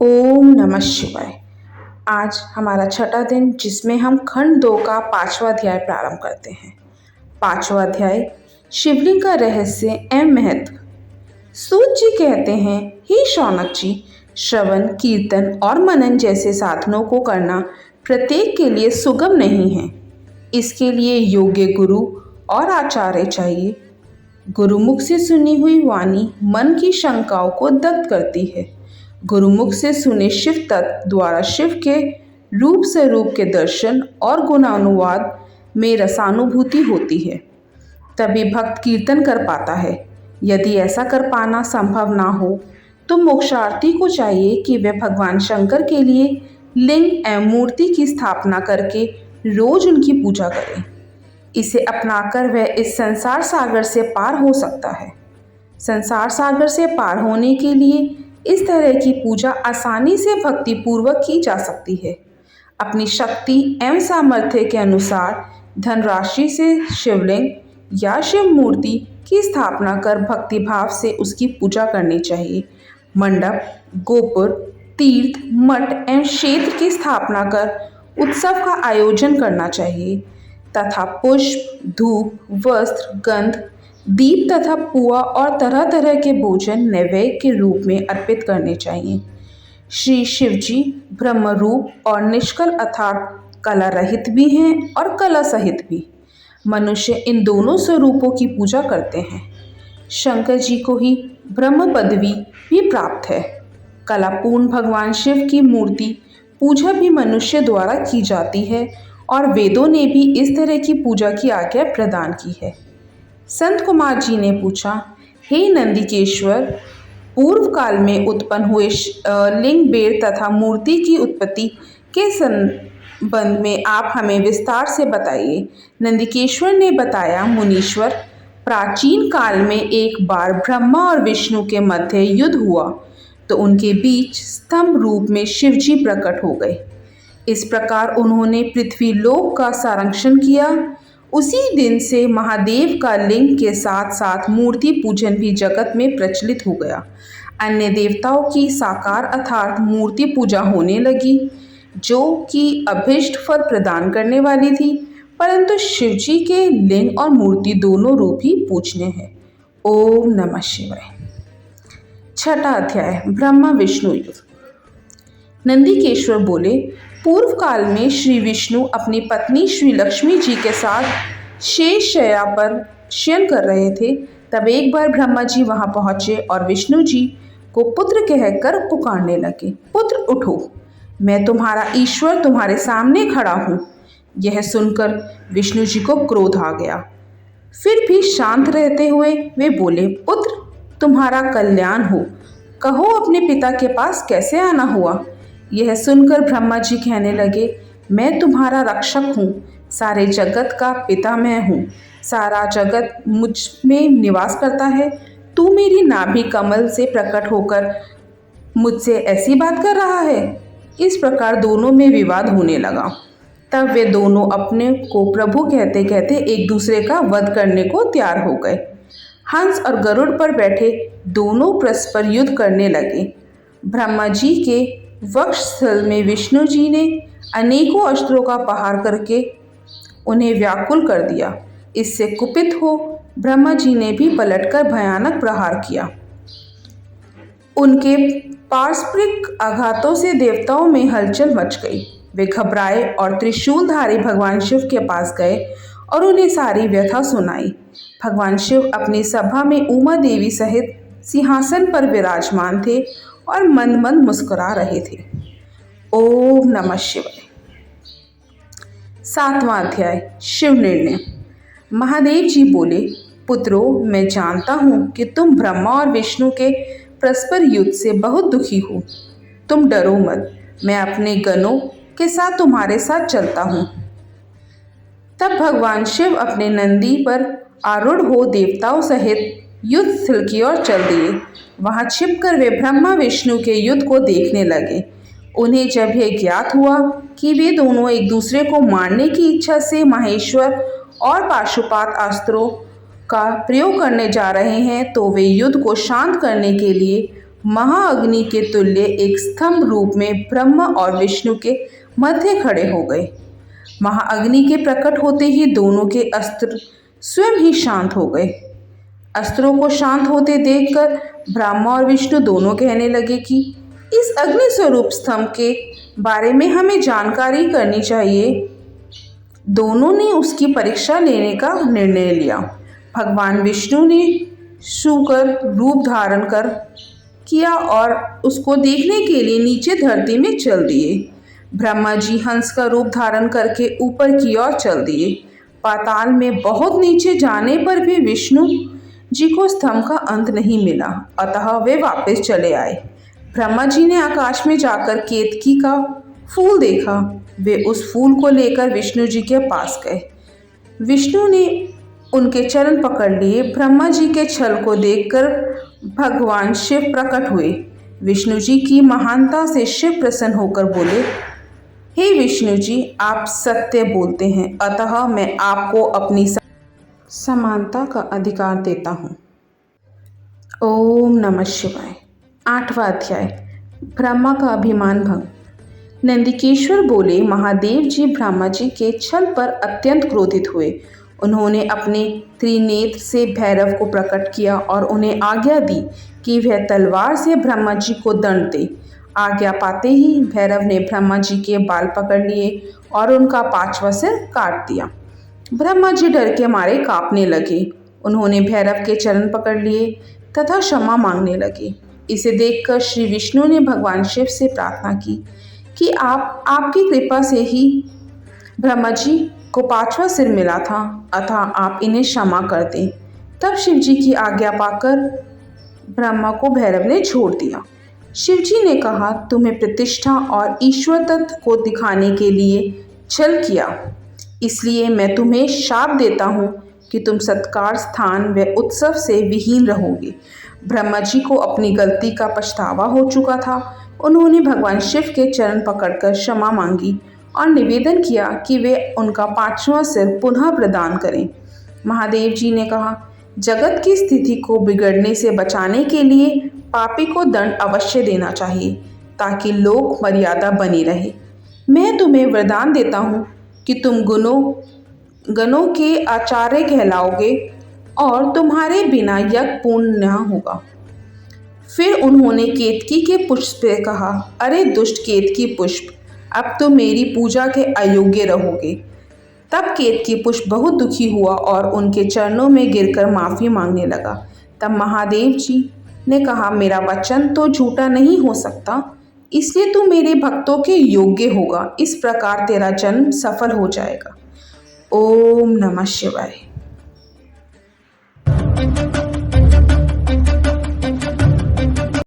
ओम नमः शिवाय। आज हमारा छठा दिन जिसमें हम खंड 2 का 5वां अध्याय प्रारंभ करते हैं। 5वां अध्याय शिवलिंग का रहस्य एवं महत्व। सूत जी कहते हैं, हे शौनक जी, श्रवण, कीर्तन और मनन जैसे साधनों को करना प्रत्येक के लिए सुगम नहीं है। इसके लिए योग्य गुरु और आचार्य चाहिए। गुरुमुख से सुनी हुई वाणी मन की शंकाओं को दग्ध करती है। गुरुमुख से सुने शिव तत्व द्वारा शिव के रूप स्वरूप के दर्शन और गुणानुवाद में रसानुभूति होती है। तभी भक्त कीर्तन कर पाता है। यदि ऐसा कर पाना संभव ना हो तो मोक्षार्थी को चाहिए कि वह भगवान शंकर के लिए लिंग एवं मूर्ति की स्थापना करके रोज उनकी पूजा करे। इसे अपनाकर वह इस संसार सागर से पार हो सकता है। संसार सागर से पार होने के लिए इस तरह की पूजा आसानी से भक्ति पूर्वक की जा सकती है। अपनी शक्ति एवं सामर्थ्य के अनुसार धनराशि से शिवलिंग या शिव मूर्ति की स्थापना कर भक्ति भाव से उसकी पूजा करनी चाहिए। मंडप, गोपुर, तीर्थ, मठ एवं क्षेत्र की स्थापना कर उत्सव का आयोजन करना चाहिए तथा पुष्प, धूप, वस्त्र, गंध, दीप तथा पुआ और तरह तरह के भोजन नैवेद्य के रूप में अर्पित करने चाहिए। श्री शिव जी ब्रह्म रूप और निष्कल अर्थात कला रहित भी हैं और कला सहित भी। मनुष्य इन दोनों स्वरूपों की पूजा करते हैं। शंकर जी को ही ब्रह्म पदवी भी प्राप्त है। कलापूर्ण भगवान शिव की मूर्ति पूजा भी मनुष्य द्वारा की जाती है और वेदों ने भी इस तरह की पूजा की आज्ञा प्रदान की है। संत कुमार जी ने पूछा, हे नंदिकेश्वर, पूर्व काल में उत्पन्न हुए लिंग, बेड़ तथा मूर्ति की उत्पत्ति के संबंध में आप हमें विस्तार से बताइए। नंदिकेश्वर ने बताया, मुनीश्वर, प्राचीन काल में एक बार ब्रह्मा और विष्णु के मध्य युद्ध हुआ तो उनके बीच स्तंभ रूप में शिव जी प्रकट हो गए। इस प्रकार उन्होंने पृथ्वी लोक का संरक्षण किया। उसी दिन से महादेव का लिंग के साथ साथ मूर्ति पूजन भी जगत में प्रचलित हो गया। अन्य देवताओं की साकार अर्थात मूर्ति पूजा होने लगी, जो कि अभीष्ट फल प्रदान करने वाली थी, परंतु शिव जी के लिंग और मूर्ति दोनों रूप ही पूजनीय है। ओम नमः शिवाय। छठा अध्याय ब्रह्मा विष्णु युद्ध। नंदिकेश्वर बोले, पूर्व काल में श्री विष्णु अपनी पत्नी श्री लक्ष्मी जी के साथ शेष शैया पर शयन कर रहे थे। तब एक बार ब्रह्मा जी वहां पहुंचे और विष्णु जी को पुत्र कहकर पुकारने लगे, पुत्र उठो, मैं तुम्हारा ईश्वर तुम्हारे सामने खड़ा हूँ। यह सुनकर विष्णु जी को क्रोध आ गया। फिर भी शांत रहते हुए वे बोले, पुत्र, तुम्हारा कल्याण हो, कहो अपने पिता के पास कैसे आना हुआ। यह सुनकर ब्रह्मा जी कहने लगे, मैं तुम्हारा रक्षक हूँ, सारे जगत का पिता मैं हूँ, सारा जगत मुझ में निवास करता है। तू मेरी नाभि कमल से प्रकट होकर मुझसे ऐसी बात कर रहा है। इस प्रकार दोनों में विवाद होने लगा। तब वे दोनों अपने को प्रभु कहते कहते एक दूसरे का वध करने को तैयार हो गए। हंस और गरुड़ पर बैठे दोनों परस्पर युद्ध करने लगे। ब्रह्मा जी के वक्षस्थल में विष्णु जी ने अनेकों अस्त्रों का प्रहार करके उन्हें व्याकुल कर दिया। इससे कुपित हो ब्रह्मा जी ने भी पलटकर भयानक प्रहार किया। उनके पारस्परिक आघातों से देवताओं में हलचल मच गई। वे घबराए और त्रिशूलधारी भगवान शिव के पास गए और उन्हें सारी व्यथा सुनाई। भगवान शिव अपनी सभा में उमा देवी सहित सिंहासन पर विराजमान थे और मंद मंद मुस्कुरा रहे थे। ओम नमः शिवाय। 7वां अध्याय शिव निर्णय। महादेव जी बोले, पुत्रों, मैं जानता हूँ कि तुम ब्रह्मा और विष्णु के परस्पर युद्ध से बहुत दुखी हो। तुम डरो मत, मैं अपने गणों के साथ तुम्हारे साथ चलता हूँ। तब भगवान शिव अपने नंदी पर आरूढ़ हो देवताओं सहित युद्ध स्थल की ओर चल दिए। वहां छिपकर वे ब्रह्मा विष्णु के युद्ध को देखने लगे। उन्हें जब यह ज्ञात हुआ कि वे दोनों एक दूसरे को मारने की इच्छा से माहेश्वर और पाशुपात अस्त्रों का प्रयोग करने जा रहे हैं, तो वे युद्ध को शांत करने के लिए महाअग्नि के तुल्य एक स्तंभ रूप में ब्रह्मा और विष्णु के मध्य खड़े हो गए। महाअग्नि के प्रकट होते ही दोनों के अस्त्र स्वयं ही शांत हो गए। अस्त्रों को शांत होते देखकर ब्रह्मा और विष्णु दोनों कहने लगे कि इस अग्नि स्वरूप स्तंभ के बारे में हमें जानकारी करनी चाहिए। दोनों ने उसकी परीक्षा लेने का निर्णय लिया। भगवान विष्णु ने शूकर रूप धारण कर किया और उसको देखने के लिए नीचे धरती में चल दिए। ब्रह्मा जी हंस का रूप धारण करके ऊपर की ओर चल दिए। पाताल में बहुत नीचे जाने पर भी विष्णु जी को स्तंभ का अंत नहीं मिला, अतः वे वापस चले आए। ब्रह्मा जी ने आकाश में जाकर केतकी का फूल देखा। वे उस फूल को लेकर विष्णु जी के पास गए। विष्णु ने उनके चरण पकड़ लिए। ब्रह्मा जी के छल को देखकर भगवान शिव प्रकट हुए। विष्णु जी की महानता से शिव प्रसन्न होकर बोले, हे विष्णु जी, आप सत्य बोलते हैं, अतः मैं आपको अपनी समानता का अधिकार देता हूँ। ओम नमः शिवाय। 8वां अध्याय, ब्रह्मा का अभिमान भंग। नंदिकेश्वर बोले, महादेव जी ब्रह्मा जी के छल पर अत्यंत क्रोधित हुए। उन्होंने अपने त्रिनेत्र से भैरव को प्रकट किया और उन्हें आज्ञा दी कि वह तलवार से ब्रह्मा जी को दंड दे। आज्ञा पाते ही भैरव ने ब्रह्मा जी के बाल पकड़ लिए और उनका 5वां सिर काट दिया। ब्रह्मा जी डर के मारे कांपने लगे। उन्होंने भैरव के चरण पकड़ लिए तथा क्षमा मांगने लगे। इसे देखकर श्री विष्णु ने भगवान शिव से प्रार्थना की कि आपकी कृपा से ही ब्रह्मा जी को 5वां सिर मिला था, अतः आप इन्हें क्षमा कर दें। तब शिव जी की आज्ञा पाकर ब्रह्मा को भैरव ने छोड़ दिया। शिव जी ने कहा, तुम्हें प्रतिष्ठा और ईश्वर तत्व को दिखाने के लिए छल किया, इसलिए मैं तुम्हें शाप देता हूँ कि तुम सत्कार, स्थान व उत्सव से विहीन रहोगे। ब्रह्मा जी को अपनी गलती का पछतावा हो चुका था। उन्होंने भगवान शिव के चरण पकड़कर क्षमा मांगी और निवेदन किया कि वे उनका 5वां सिर पुनः प्रदान करें। महादेव जी ने कहा, जगत की स्थिति को बिगड़ने से बचाने के लिए पापी को दंड अवश्य देना चाहिए ताकि लोक मर्यादा बनी रहे। मैं तुम्हें वरदान देता हूँ कि तुम गणों के आचार्य कहलाओगे और तुम्हारे बिना यज्ञ पूर्ण न होगा। फिर उन्होंने केतकी के पुष्प से कहा, अरे दुष्ट केतकी पुष्प, अब तुम मेरी पूजा के अयोग्य रहोगे। तब केतकी पुष्प बहुत दुखी हुआ और उनके चरणों में गिरकर माफ़ी मांगने लगा। तब महादेव जी ने कहा, मेरा वचन तो झूठा नहीं हो सकता, इसलिए तू मेरे भक्तों के योग्य होगा। इस प्रकार तेरा जन्म सफल हो जाएगा। ओम नमः शिवाय।